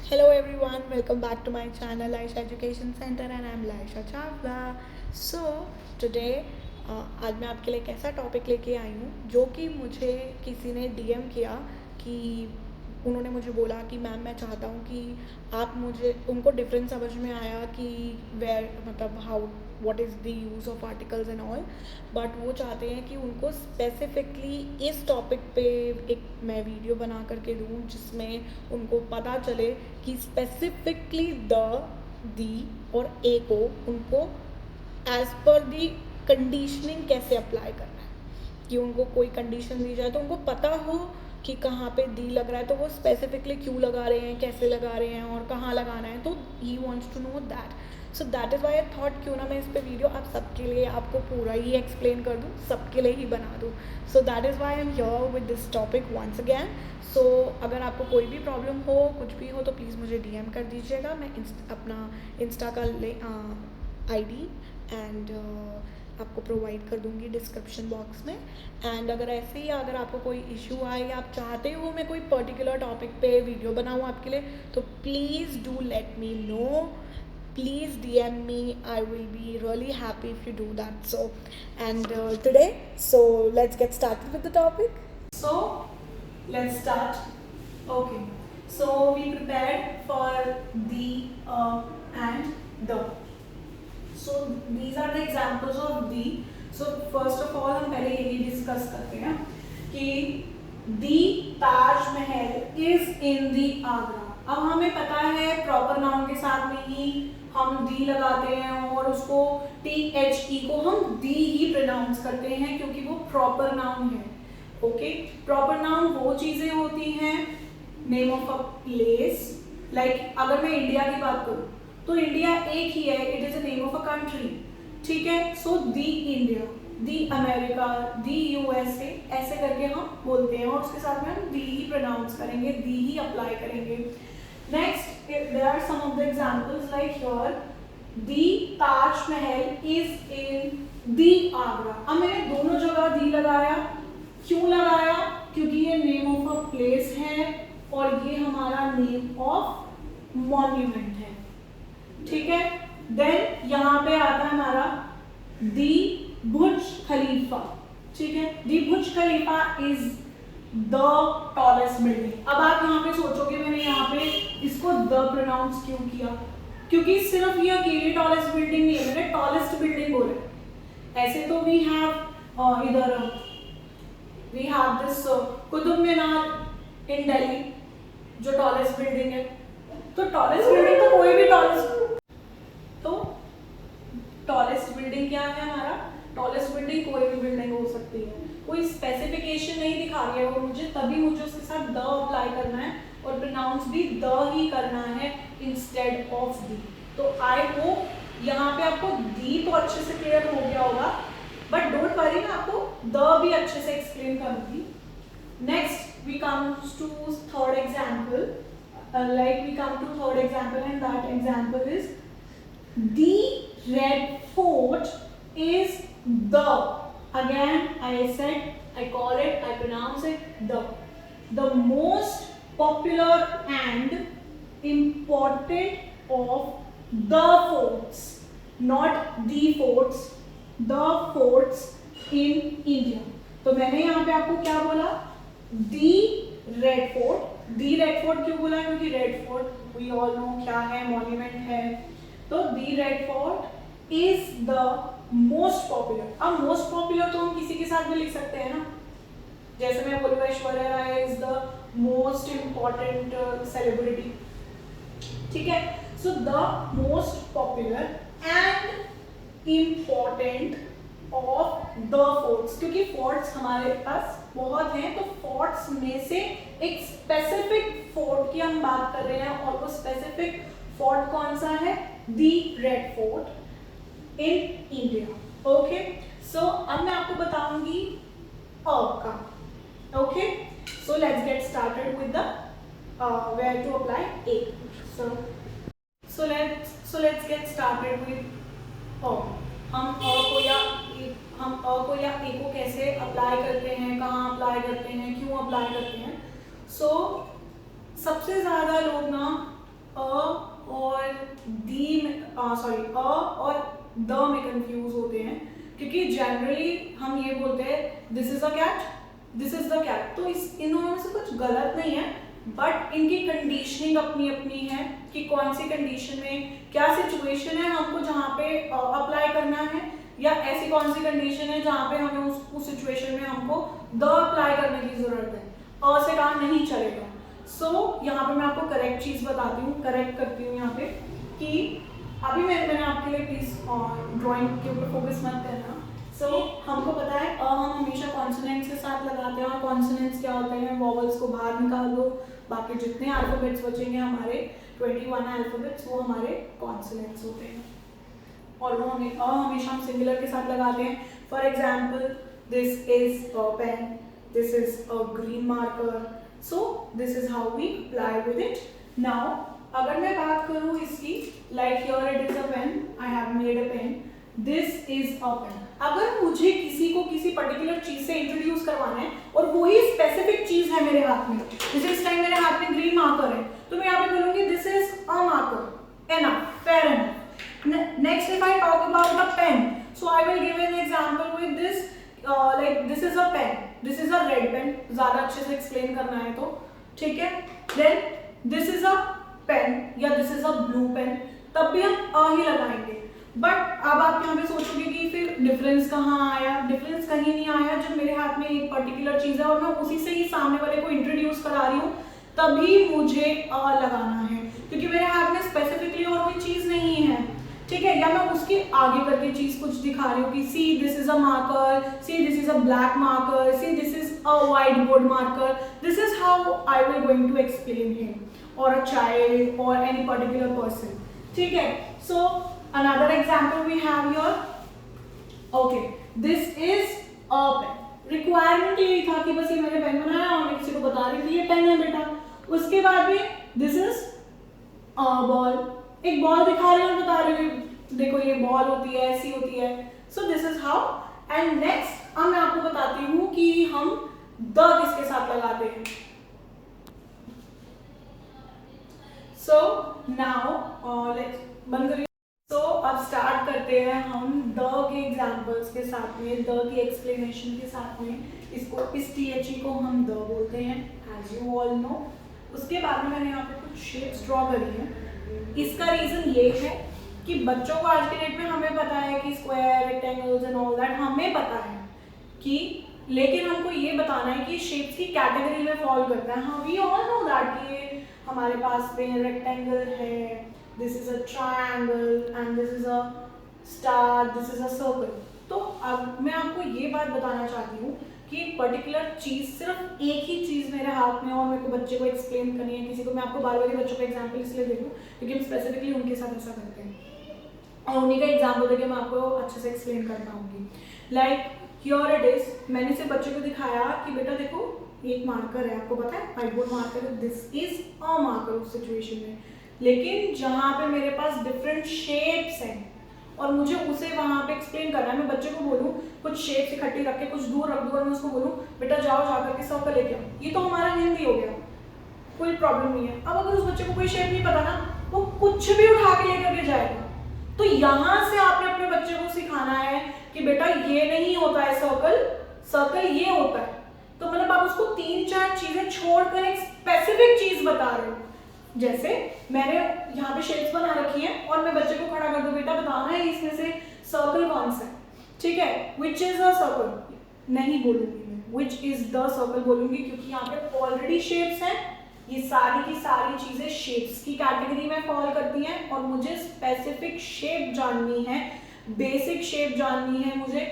Hello everyone, welcome back to my channel Aisha Education Center and I'm Laisha Chawla. So today आज मैं आपके लिए एक ऐसा टॉपिक लेके आई हूँ जो कि मुझे किसी ने डीएम किया कि उन्होंने मुझे बोला कि मैम मैं चाहता हूँ कि आप मुझे उनको डिफरेंस समझ में आया कि वेयर मतलब how what is the use of articles and all, but वो चाहते हैं कि उनको स्पेसिफिकली इस टॉपिक पे एक मैं वीडियो बना करके दूँ जिसमें उनको पता चले कि स्पेसिफिकली दी और ए को उनको एज पर दी कंडीशनिंग कैसे अप्लाई करना है, कि उनको कोई कंडीशन दी जाए तो उनको पता हो कि कहाँ पे दी लग रहा है तो वो स्पेसिफिकली क्यों लगा रहे हैं, कैसे लगा रहे हैं और कहाँ लगाना है, तो he wants to know that. So that is why I thought क्यों ना मैं इस पर वीडियो आप सबके लिए आपको पूरा ही एक्सप्लेन कर दूँ, सबके लिए ही बना दूँ। So that is why I am here with this topic once again. So अगर आपको कोई भी प्रॉब्लम हो, कुछ भी हो, तो प्लीज़ मुझे डीएम कर दीजिएगा। मैं अपना इंस्टा का आईडी एंड आपको प्रोवाइड कर दूंगी डिस्क्रिप्शन बॉक्स में। एंड अगर ऐसे ही अगर आपको कोई इशू आए या आप चाहते हो मैं कोई पर्टिकुलर टॉपिक पे वीडियो बनाऊँ आपके लिए, तो please do let me know, please DM me. I will be really happy if you do that. So and today, so let's get started with the topic. So let's start. Okay, so we prepared for the and the. So these are the examples of the. So first of all हम पहले यही discuss करते हैं कि the Taj Mahal is in the Agra. अब हमें पता है प्रॉपर नाउन के साथ में ही हम दी लगाते हैं और उसको THE को हम दी ही प्रोनाउंस करते हैं क्योंकि वो प्रॉपर नाउन है। ओके, प्रॉपर नाउन वो चीजें होती हैं, name of a place, like अगर मैं इंडिया की बात करूं तो इंडिया एक ही है, it is a name of a country. ठीक है, सो दी इंडिया, दी अमेरिका, दी यूएसए, ऐसे करके हम बोलते हैं और उसके साथ में हम दी ही प्रोनाउंस करेंगे, दी ही अप्लाई करेंगे। Next there are some of the examples like here the Taj Mahal is इन दी आगरा। अब मैंने दोनों जगह दी लगाया, क्यों लगाया? क्योंकि ये नेम ऑफ अ प्लेस है और ये हमारा नेम ऑफ मॉन्यूमेंट है। ठीक है, देन यहाँ पे आता है हमारा दी बुर्ज खलीफा। ठीक है, दी बुर्ज खलीफा इज द टॉलेस्ट बिल्डिंग। अब आप यहाँ पे सोचोगे मैंने यहाँ पे इसको द प्रोनाउंस क्यों किया, क्योंकि सिर्फ ये अकेली टॉलेस्ट बिल्डिंग नहीं है, मैंने टॉलेस्ट बिल्डिंग बोला। ऐसे तो वी हैव इधर we have this Qutub Minar इन दिल्ली जो टॉलेस्ट बिल्डिंग है, तो टॉलेस्ट बिल्डिंग तो कोई भी टॉलेस्ट बिल्डिंग क्या है हमारा? टॉलेस्ट बिल्डिंग कोई भी बिल्डिंग हो सकती है, कोई स्पेसिफिकेशन नहीं दिखा रही है वो मुझे, तभी मुझे उसके साथ द अप्लाई करना है और प्रोनाउंस भी द ही करना है इंस्टेड ऑफ दी। तो आई होप यहाँ पे आपको दी तो अच्छे से क्लियर हो गया होगा, बट डोंट वरी, मैं आपको द भी अच्छे से एक्सप्लेन करूंगी। Next we come to third example, like we come to third example and that example is the red fort is the, again I said, I call it, I pronounce it the most popular and important of the forts, not the forts, the forts in India। तो मैंने यहाँ पे आपको क्या बोला? the red fort. The red fort क्यों बोला? क्योंकि red fort we all know क्या है, मॉन्यूमेंट है। तो the red fort is the most popular. अब मोस्ट पॉपुलर तो हम किसी के साथ भी लिख सकते हैं ना, जैसे मैं बोलूँगा Aishwarya Rai is the most important celebrity. ठीक है, so the most popular and important of the forts, क्योंकि फोर्ट्स हमारे पास बहुत हैं, तो फोर्ट्स में से एक स्पेसिफिक फोर्ट की हम बात कर रहे हैं और वो स्पेसिफिक फोर्ट कौन सा है? The red fort in India. Okay, so अब मैं आपको बताऊंगी अ का। Okay, so let's get started with the where to apply a. So let's get started with a. हम अ को या ए को कैसे अप्लाई करते हैं, कहाँ अप्लाई करते हैं, क्यों अप्लाई करते हैं। सो सबसे ज़्यादा लोग ना सॉरी अ और द में कंफ्यूज होते हैं, क्योंकि जनरली हम ये बोलते हैं this is a cat, this is the cat, तो इन दोनों में से कुछ गलत नहीं है, बट इनकी कंडीशनिंग अपनी अपनी है कि कौन सी कंडीशन में क्या सिचुएशन है हमको जहाँ पे अप्लाई करना है, या ऐसी कौन सी कंडीशन है जहाँ पे हमें उस सिचुएशन में हमको द अप्लाई करने की जरूरत है, अ से काम नहीं चलेगा। सो यहाँ पे मैं आपको करेक्ट चीज बताती हूँ, करेक्ट करती हूँ यहाँ पे कि अभी मैंने आपके लिए प्लीज ड्राइंग के ऊपर फोकस मत करना। सो हमको पता है हम हमेशा कॉन्सोनेंट्स के साथ लगाते हैं, और कॉन्सोनेंट्स क्या होते हैं, वॉवल्स को बाहर निकाल दो, बाकी जितने अल्फाबेट्स बचेंगे हमारे 21 अल्फाबेट्स वो हमारे कॉन्सोनेंट्स होते हैं, और वो हमेशा हम सिंगुलर के साथ लगाते हैं। For example this is a pen, this is a green marker, so this is how we apply with it. Now अगर मैं बात करूँ इसकी, like here it is a pen, I have made a pen, this is a pen. अगर मुझे किसी को किसी पर्टिकुलर चीज से इंट्रोड्यूस करवाना है और वही स्पेसिफिक चीज है मेरे हाथ में, जैसे इस टाइम मेरे हाथ में ग्रीन मार्कर है, तो मैं यहाँ पे बोलूंगी this is a marker, enough, fair enough. Next if I talk about a pen, so I will give an example with this, like this is a pen, this is a red pen, ज्यादा अच्छे से explain करना है तो ठीक है। Then this is a pen या this is a blue pen, तब भी हम अ ही लगाएंगे। बट अब आप यहाँ पे सोचोगे कि फिर डिफरेंस कहाँ आया, डिफरेंस कहीं नहीं आया। जब मेरे हाथ में एक पर्टिकुलर चीज है और मैं उसी से ही सामने वाले को इंट्रोड्यूस करा रही हूँ, तभी मुझे अ लगाना है, क्योंकि मेरे हाथ में स्पेसिफिकली और कोई चीज नहीं है, ठीक है। या मैं उसके आगे करके चीज कुछ दिखा रही हूँ कि see this is a marker, see this is a black marker, see this is a white board marker, this is how I will going to explain him or a child or any particular person, ठीक है। So another example we have here, okay, this is a pen। Requirement यही था कि बस ये मैंने pen बनाया और मैं किसी को बता रही थी ये पेन है बेटा। उसके बाद में दिस इज अ बॉल, एक बॉल दिखा रही हूँ, बता रही हूँ देखो ये बॉल होती है, ऐसी होती है। सो this is how. And next अब मैं आपको बताती हूँ कि हम द किसके साथ लगाते हैं। सो नाउ लेट्स बंद करिए। तो अब स्टार्ट करते हैं हम द के एग्जाम्पल्स के साथ में, द की एक्सप्लेनेशन के साथ में। इसको इस THE को हम द बोलते हैं, एज यू ऑल नो। उसके बाद में मैंने यहाँ पे कुछ शेप्स ड्रॉ करी हैं। इसका रीजन ये है कि बच्चों को आज के डेट में हमें पता है कि square, rectangles and all that हमें पता है कि, लेकिन हमको ये बताना है कि शेप्स की कैटेगरी में फॉल करता है। हाँ, वी ऑल नो दैट कि हमारे पास में रेक्टेंगल है, this is a triangle and this is a star, this is a circle। तो अब मैं आपको ये बात बताना चाहती हूँ कि एक पर्टिकुलर चीज, सिर्फ एक ही चीज मेरे हाथ में और मेरे को बच्चे को एक्सप्लेन करनी है किसी को। मैं आपको बार बार बच्चों का एग्जांपल इसलिए दे दूँ क्योंकि हम स्पेसिफिकली उनके साथ ऐसा करते हैं और उन्हीं का एग्जाम्पल देकर मैं आपको अच्छे से एक्सप्लेन कर पाऊंगी। लाइक हियर इट इज, मैंने सिर्फ बच्चे को दिखाया कि बेटा देखो एक मार्कर है, आपको पता है व्हाइट बोर्ड मार्कर है, दिस इज अ मार्कर उस सिचुएशन में। लेकिन जहाँ पे मेरे पास डिफरेंट शेप्स हैं और मुझे उसे वहाँ पे एक्सप्लेन करना है, मैं बच्चे को बोलूँ कुछ शेप्स इकट्ठी रख के कुछ दूर रख दूँ और मैं उसको बोलूँ बेटा जाओ जाकर के सर्कल लेके आओ, ये तो हमारा हिंदी हो गया, कोई प्रॉब्लम नहीं है। अब अगर उस बच्चे को कोई शेप नहीं पता ना, वो कुछ भी उठा के लेकर के जाएगा। तो यहाँ से आपने अपने बच्चे को सिखाना है कि बेटा ये नहीं होता है सर्कल, सर्कल ये होता है। तो मतलब आप उसको 3-4 चीजें छोड़कर एक स्पेसिफिक चीज बता रहे हो। जैसे मैंने यहाँ पे शेप्स बना रखी हैं और मैं बच्चे को खड़ा कर दूं, बेटा बताना है इसमें से सर्कल कौन सा है, ठीक है। विच इज अ सर्कल नहीं बोलूंगी मैं, विच इज द सर्कल बोलूंगी, क्योंकि यहाँ पे ऑलरेडी शेप्स हैं। ये सारी की सारी चीजें शेप्स की कैटेगरी में फॉल करती हैं और मुझे स्पेसिफिक शेप जाननी है, बेसिक शेप जाननी है मुझे।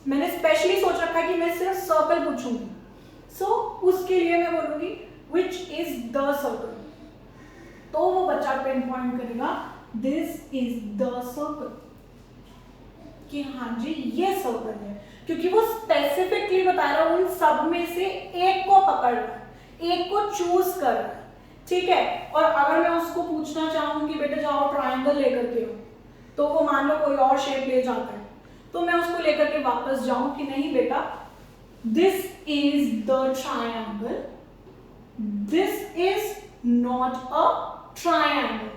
मैंने स्पेशली सोच रखा है कि मैं सिर्फ सर्कल पूछूंगी। सो उसके लिए मैं बोलूंगी विच इज द सर्कल, तो वो बच्चा पेन पॉइंट करेगा दिस इज द सर्कल, कि हाँ जी ये सर्कल है, क्योंकि वो स्पेसिफिकली बता रहा है उन सब में से एक को पकड़ रहा है, एक को चूज कर रहा है, ठीक है। और अगर मैं उसको पूछना चाहूँ कि बेटा जाओ ट्रायंगल लेकर के आओ, तो वो मान लो कोई और शेप ले जाता है, तो मैं उसको लेकर के वापस जाऊं कि नहीं बेटा this is the triangle, this is not a triangle,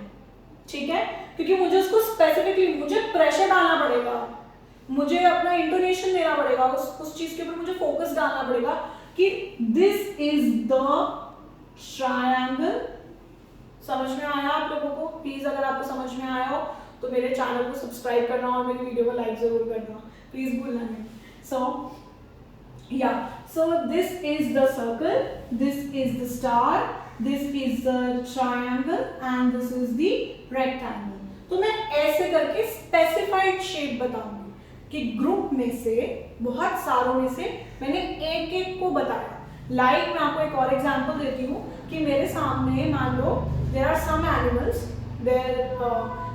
ठीक है, क्योंकि मुझे उसको स्पेसिफिकली मुझे प्रेशर डालना पड़ेगा, मुझे अपना इंटोनेशन देना पड़ेगा, उस चीज के ऊपर मुझे फोकस डालना पड़ेगा कि दिस इज द ट्रायंगल। समझ में आया आप लोगों को? प्लीज अगर आपको समझ में आया हो तो मेरे चैनल को सब्सक्राइब करना और मेरी वीडियो को लाइक जरूर करना, प्लीज भूलना नहीं। So this is the circle, this is the star, this is the triangle and this is the rectangle। तो मैं ऐसे करके स्पेसिफाइड शेप बताऊंगी कि ग्रुप में से, बहुत सारों में से मैंने एक एक को बताया। लाइक मैं आपको एक और एग्जांपल देती हूँ कि मेरे सामने मान लो देयर आर सम एनिमल्स,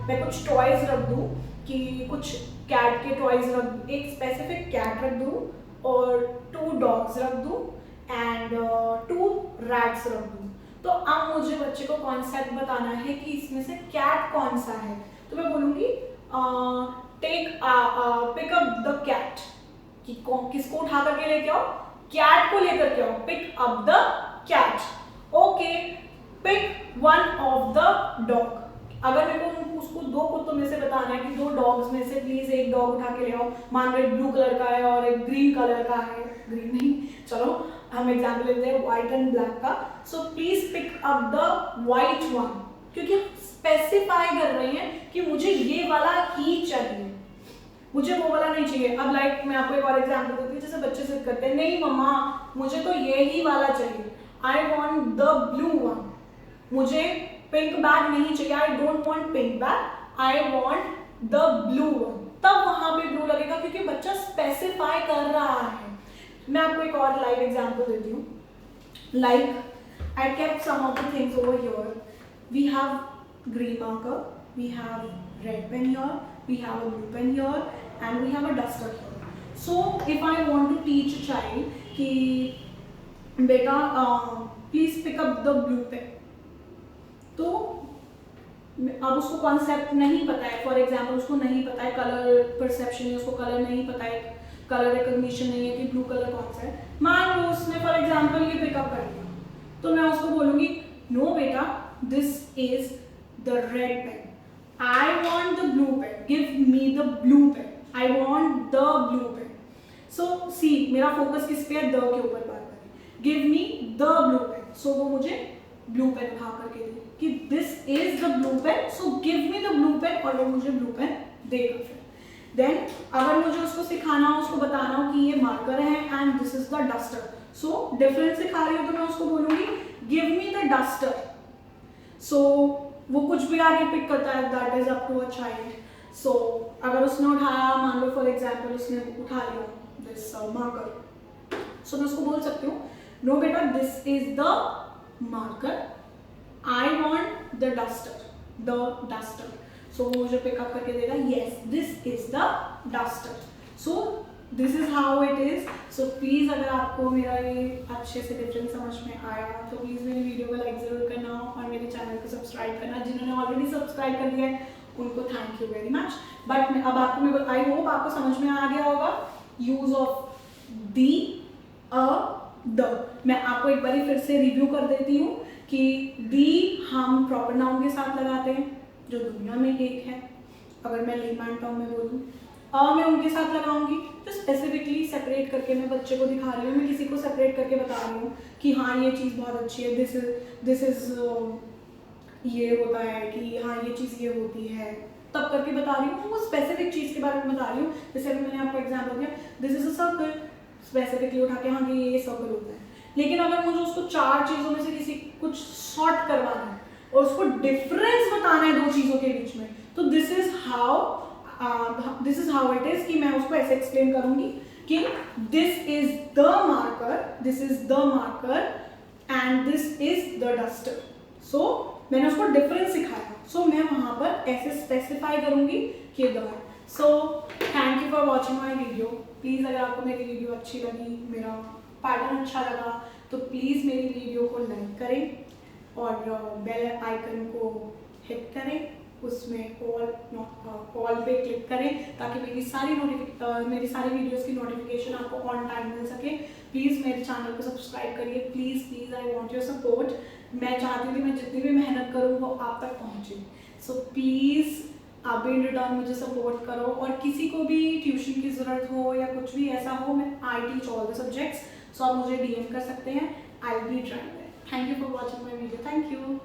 मैं कुछ टॉयज रख दूँ कि कुछ कैट के टॉयज रख दूँ, एक स्पेसिफिक कैट रख दूँ और 2 डॉग्स रख दूँ एंड 2 रैट्स रख दूँ। तो अब मुझे बच्चे को कॉन्सेप्ट बताना है कि इसमें से कैट कौन सा है। तो मैं बोलूँगी पिक अप द कैट, कि किसको उठा करके लेके आओ, कैट को लेकर के आओ, pick up the cat. Okay, pick one of the dog. अगर मेरे को उसको 2 कुत्तों में से बताना है कि 2 डॉग्स में से प्लीज एक डॉग उठा के ले आओ, मान लो एक ब्लू कलर का है और एक ग्रीन कलर का है, ग्रीन नहीं, चलो हम एग्जांपल लेते हैं व्हाइट एंड ब्लैक का। So please pick up the white one, क्योंकि हम स्पेसिफाई कर रहे हैं कि मुझे ये वाला ही चाहिए, मुझे वो वाला नहीं चाहिए। अब लाइक मैं आपको एक और एग्जांपल देती हूँ, जैसे बच्चे जिद करते हैं नहीं मम्मा मुझे तो ये ही वाला चाहिए, आई वॉन्ट द ब्लू वन, मुझे पिंक बैग नहीं चाहिए, I don't want pink bag, I want the blue one. तब वहां पे ब्लू लगेगा क्योंकि बच्चा स्पेसिफाई कर रहा है। मैं आपको एक और लाइव एग्जांपल देती हूँ। Like I kept some of the things over here, we have green marker, we have red pen here, we have a blue pen here and we have a duster here. So if I want to teach a child कि बेटा please pick up the blue pen, तो अब उसको concept नहीं पता है, for example उसको नहीं पता है, कलर परसेप्शन है, उसको कलर नहीं पता है, कलर रिकॉग्निशन नहीं है कि ब्लू कलर कौन सा है। मान लो उसने फॉर एग्जाम्पल ये पिकअप कर लिया, तो मैं उसको बोलूंगी नो बेटा this is the red pen, I want the blue pen, give me the blue pen, I want the blue pen. So see मेरा फोकस किस पे है, द के ऊपर बार बार, give me the blue pen, so वो मुझे ब्लू पेन उठा करके दे कि this is the blue pen, so give me the blue pen, और वो मुझे ब्लू पेन देगा। फिर देन अगर मुझे उसको सिखाना हो, उसको बताना हो कि ये मार्कर है and this is the duster, so difference सिखा रही हूँ तो मैं उसको बोलूंगी give me the duster. So वो कुछ भी आगे पिक करता है, that is up to a child. So अगर उसने उठाया, मान लो फॉर एग्जाम्पल उसने उठा लिया दिस मार्कर, सो मैं उसको बोल सकती हूँ नो बेटा this is the marker, I want the duster, so वो मुझे pick up करके देगा yes this is the duster, so this is how it is। so please अगर आपको मेरा ये अच्छे से डिफरेंस समझ में आया तो प्लीज़ मेरी वीडियो को लाइक ज़रूर करना और मेरे चैनल को सब्सक्राइब करना। जिन्होंने ऑलरेडी सब्सक्राइब कर दिया है उनको thank you very much. But अब आपको मेरे को आई होप आपको समझ में आ गया होगा use of the a the. मैं आपको एक बार फिर से रिव्यू कर देती हूँ कि दी हम प्रॉपर नाउन के साथ लगाते हैं जो दुनिया में एक है। अगर मैं लेमैन टर्म में बोलूँ, अ मैं उनके साथ लगाऊंगी तो स्पेसिफिकली सेपरेट करके मैं बच्चे को दिखा रही हूँ, मैं किसी को सेपरेट करके बता रही हूँ कि हाँ ये चीज़ बहुत अच्छी है, दिस इज ये होता है कि हाँ ये चीज़ ये होती है, तब करके बता रही हूँ। वो स्पेसिफिक चीज़ के बारे में बता रही हूँ। जैसे अभी मैंने आपको एग्जाम्पल दिया this is a circle, specifically उठा के हाँ कि ये सर्कल होता है। लेकिन अगर मुझे उसको 4 चीज़ों में से किसी कुछ शॉर्ट करवाना है और उसको डिफरेंस बताना है 2 चीज़ों के बीच में, तो this is how it is कि मैं उसको ऐसे एक्सप्लेन करूंगी कि this is the marker and this is the duster. So मैंने उसको डिफरेंस सिखाया, सो मैं वहां पर ऐसे स्पेसिफाई करूंगी कि द है। So thank you for watching my video. Please अगर आपको मेरी वीडियो अच्छी लगी, मेरा पैटर्न अच्छा लगा, तो प्लीज़ मेरी वीडियो को लाइक करें और बेल आइकन को हिट करें, उसमें ऑल पे क्लिक करें ताकि मेरी सारी वीडियोस की नोटिफिकेशन आपको ऑन टाइम मिल सके। प्लीज़ मेरे चैनल को सब्सक्राइब करिए, please I want your support. मैं चाहती हूँ कि मैं जितनी भी मेहनत करूँ वो आप तक पहुँचे। सो प्लीज़ आप भी इन रिटर्न मुझे सपोर्ट करो, और किसी को भी ट्यूशन की ज़रूरत हो या कुछ भी ऐसा हो, मैं I teach all the subjects, so आप मुझे DM कर सकते हैं। I will be trying that. Thank you for watching my video. Thank you.